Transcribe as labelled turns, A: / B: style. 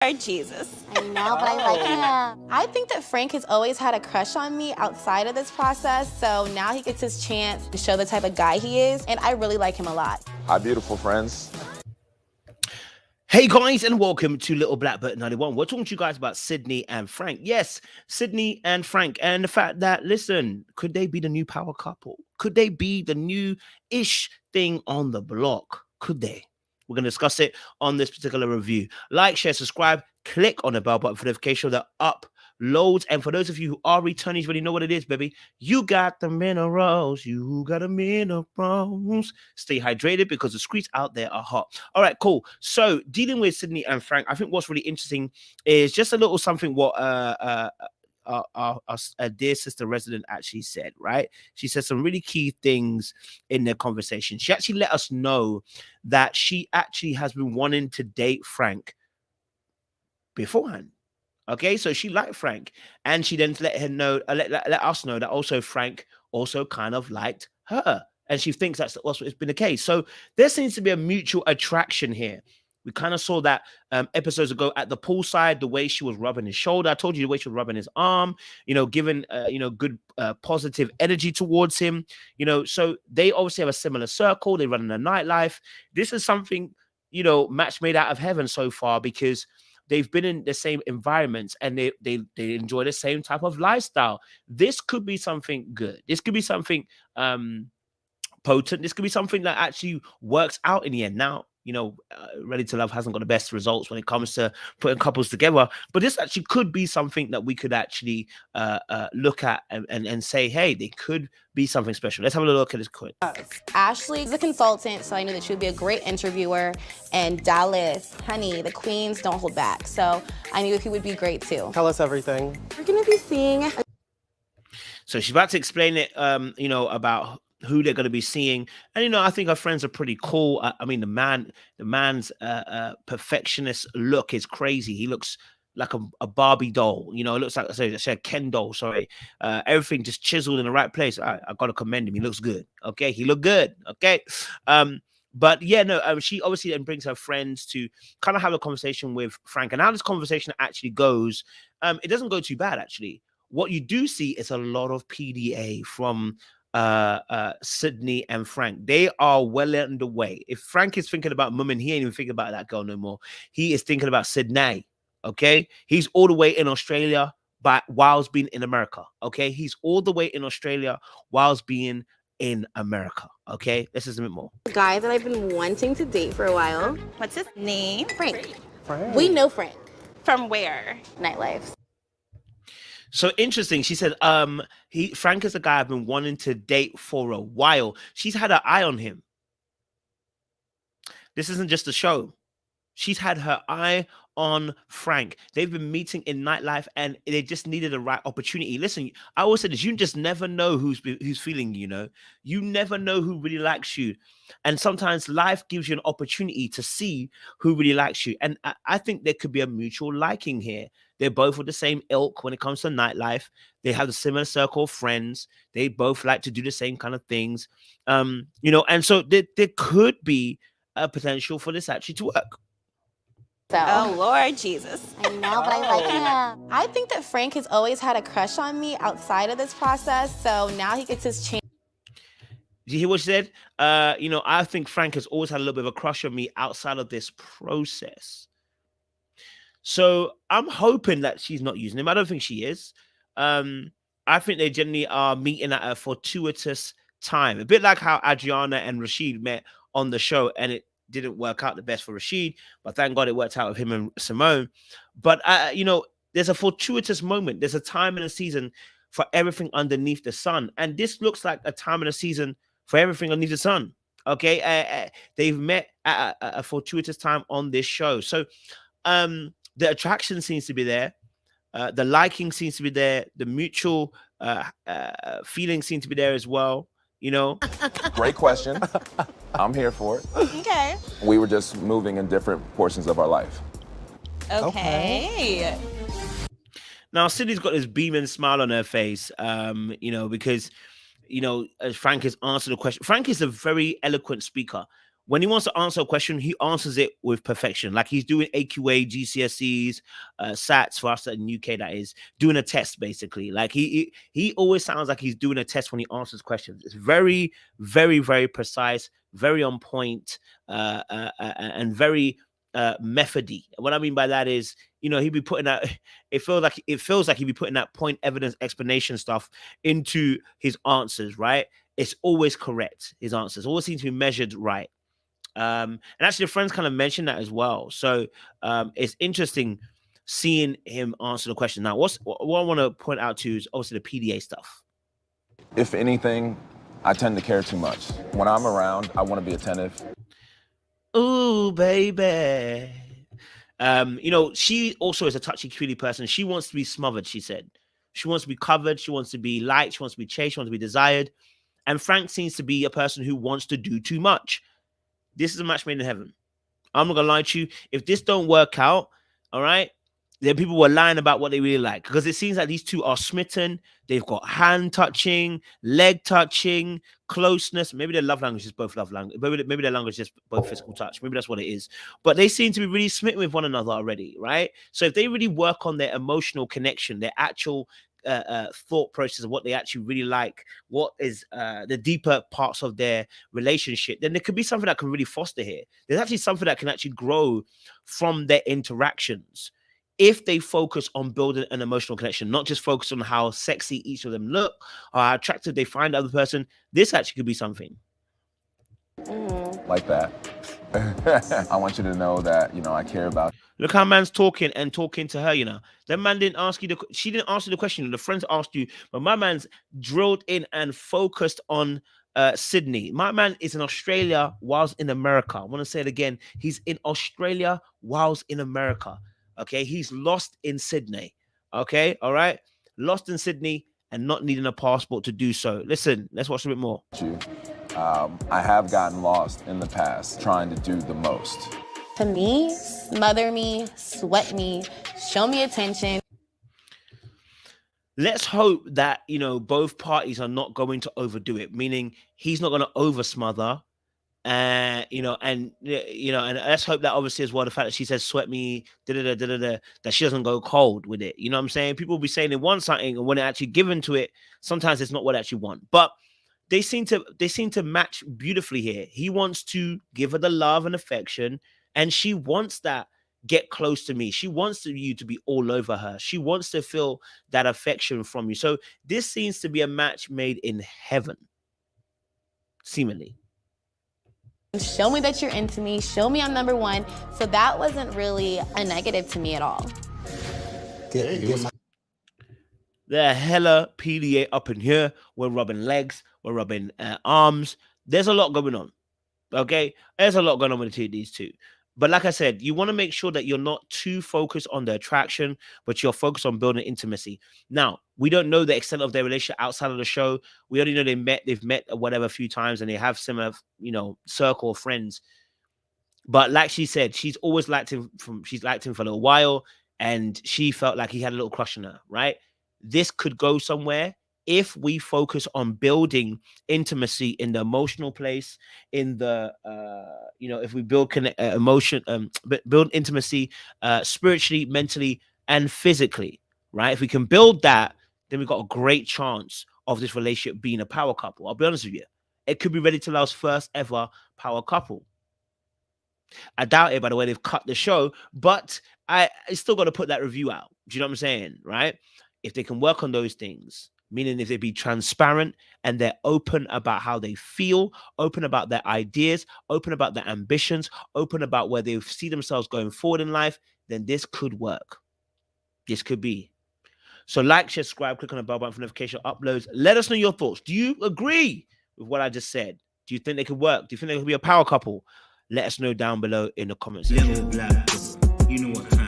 A: Jesus.
B: I know, but I like him. I think that Frank has always had a crush on me outside of this process, so now he gets his chance to show the type of guy he is, and I really like him a lot.
C: Hi, beautiful friends.
D: Hey guys, and welcome to Little Blackbird 91. We're talking to you guys about Sidney and Frank. Yes, Sidney and Frank, and the fact that, listen, could they be the new power couple? Could they be the new-ish thing on the block? Could they? We're going to discuss it on this particular review. Like, share, subscribe, click on the bell button for notification of the uploads. And for those of you who are returnees, already know what it is, baby. You got the minerals. You got the minerals. Stay hydrated because the streets out there are hot. All right, cool. So dealing with Sidney and Frank, I think what's really interesting is just a little something what our dear sister resident actually said, right? She said some really key things in their conversation. She actually let us know that she actually has been wanting to date Frank beforehand. Okay, so she liked Frank, and she then let us know that also Frank also kind of liked her, and she thinks that's also it's been the case. So there seems to be a mutual attraction here. We kind of saw that episodes ago at the poolside, the way she was rubbing his shoulder. I told you the way she was rubbing his arm, giving, good positive energy towards him, so they obviously have a similar circle. They run in a nightlife. This is something, match made out of heaven so far because they've been in the same environments and they enjoy the same type of lifestyle. This could be something good. This could be something potent. This could be something that actually works out in the end. Now, Ready to Love hasn't got the best results when it comes to putting couples together, but this actually could be something that we could actually look at and say, hey, they could be something special. Let's have a look at this quick.
B: Ashley is a consultant, so I knew that she would be a great interviewer. And Dallas, honey, the queens don't hold back. So I knew he would be great too.
E: Tell us everything.
B: We're gonna be seeing.
D: So she's about to explain it, about who they're going to be seeing. And, I think her friends are pretty cool. I mean, the man's perfectionist look is crazy. He looks like a Barbie doll, it looks like, I said a Ken doll, sorry. Everything just chiseled in the right place. I got to commend him. He looks good. Okay. He looked good. Okay. But yeah, no, she obviously then brings her friends to kind of have a conversation with Frank. And how this conversation actually goes, it doesn't go too bad, actually. What you do see is a lot of PDA from Sidney and Frank. They are well underway. If Frank is thinking about Mum, and he ain't even thinking about that girl no more. He is thinking about Sidney. Okay, he's all the way in Australia, but whilst being in America. Okay, he's all the way in Australia whilst being in America. Okay, this is a bit more.
B: Guy that I've been wanting to date for a while.
A: What's his name?
B: Frank.
E: Frank.
B: We know Frank.
A: From where?
B: Nightlife.
D: So interesting. She said, Frank is a guy I've been wanting to date for a while. She's had her eye on him. This isn't just a show. She's had her eye on Frank. They've been meeting in nightlife and they just needed the right opportunity. Listen, I always said this, you just never know who's feeling you, You never know who really likes you. And sometimes life gives you an opportunity to see who really likes you. And I think there could be a mutual liking here. They're both with the same ilk when it comes to nightlife. They have a similar circle of friends. They both like to do the same kind of things. And so there could be a potential for this actually to work.
B: So.
A: Oh, Lord Jesus.
B: I know, but I like him. I think that Frank has always had a crush on me outside of this process, so now he gets his chance.
D: Did you hear what she said? I think Frank has always had a little bit of a crush on me outside of this process. So I'm hoping that she's not using him. I don't think she is. I think they generally are meeting at a fortuitous time. A bit like how Adriana and Rashid met on the show, and it didn't work out the best for Rashid, but thank God it worked out with him and Simone. But, there's a fortuitous moment. There's a time in the season for everything underneath the sun. And this looks like a time in the season for everything underneath the sun. Okay. They've met at a fortuitous time on this show. So the attraction seems to be there. The liking seems to be there. The mutual feeling seems to be there as well.
C: Great question. I'm here for it.
A: Okay.
C: We were just moving in different portions of our life.
A: Okay.
D: Now, Sidney's got this beaming smile on her face, because, as Frank has answered the question. Frank is a very eloquent speaker. when he wants to answer a question, he answers it with perfection. Like he's doing AQA, GCSEs, SATs for us in the UK, that is, doing a test basically. Like he always sounds like he's doing a test when he answers questions. It's very, very, very precise, very on point, and very methody. What I mean by that is, you know, he'd be putting that, it feels like he'd be putting that point evidence explanation stuff into his answers, right? It's always correct. His answers always seem to be measured right. And actually, the friends kind of mentioned that as well. So it's interesting seeing him answer the question. Now, what I want to point out to is also the PDA stuff.
C: If anything, I tend to care too much. When I'm around, I want to be attentive.
D: Ooh, baby. You know, she also is a touchy-feely person. She wants to be smothered, she said. She wants to be covered. She wants to be liked. She wants to be chased. She wants to be desired. And Frank seems to be a person who wants to do too much. This is a match made in heaven. I'm not gonna lie to you. If this don't work out, all right, then people were lying about what they really like, because it seems like these two are smitten. They've got hand touching, leg touching, closeness. Maybe their love language is both love language. Maybe their language is just both physical touch. Maybe that's what it is. But they seem to be really smitten with one another already, right? So if they really work on their emotional connection, their actual thought process of what they actually really like, what is the deeper parts of their relationship, then there could be something that can really foster here. There's actually something that can actually grow from their interactions if they focus on building an emotional connection, not just focus on how sexy each of them look or how attractive they find the other person. This actually could be something
C: like that. I want you to know that, you know, I care about.
D: Look how man's talking to her, you know. That man didn't ask you she didn't ask you the question. The friends asked you, but my man's drilled in and focused on Sidney. My man is in Australia whilst in America. I want to say it again. He's in Australia whilst in America. Okay, he's lost in Sydney. Okay, all right, lost in Sydney and not needing a passport to do so. Listen, let's watch a bit more.
C: I have gotten lost in the past trying to do the most.
B: To me, smother me, sweat me, show me attention.
D: Let's hope that, you know, both parties are not going to overdo it, meaning he's not going to over smother. And let's hope that obviously as well, the fact that she says sweat me, that she doesn't go cold with it. You know what I'm saying? People will be saying they want something, and when they're actually given to it, sometimes it's not what they actually want. But they seem to match beautifully here. He wants to give her the love and affection, and she wants that. Get close to me. She wants you to be all over her. She wants to feel that affection from you. So this seems to be a match made in heaven, seemingly.
B: Show me that you're into me. Show me I'm number one. So that wasn't really a negative to me at all.
D: They're hella PDA up in here. We're rubbing legs. We're rubbing arms. There's a lot going on. Okay? There's a lot going on with these two. But like I said, you want to make sure that you're not too focused on the attraction, but you're focused on building intimacy. Now, we don't know the extent of their relationship outside of the show. We only know they've met whatever a few times, and they have similar, you know, circle of friends. But like she said, she's always liked him for a little while, and she felt like he had a little crush on her, right? This could go somewhere if we focus on building intimacy in the emotional place, in the if we build build intimacy spiritually, mentally, and physically, right? If we can build that, then we've got a great chance of this relationship being a power couple. I'll be honest with you, it could be ready to last first ever power couple. I doubt it, by the way, they've cut the show, but I still got to put that review out. Do you know what I'm saying, right? If they can work on those things, meaning if they be transparent and they're open about how they feel, open about their ideas, open about their ambitions, open about where they see themselves going forward in life, then this could work. This could be. So like, share, subscribe, click on the bell button for notification uploads. Let us know your thoughts. Do you agree with what I just said? Do you think they could work? Do you think they could be a power couple? Let us know down below in the comments section.
E: You know what?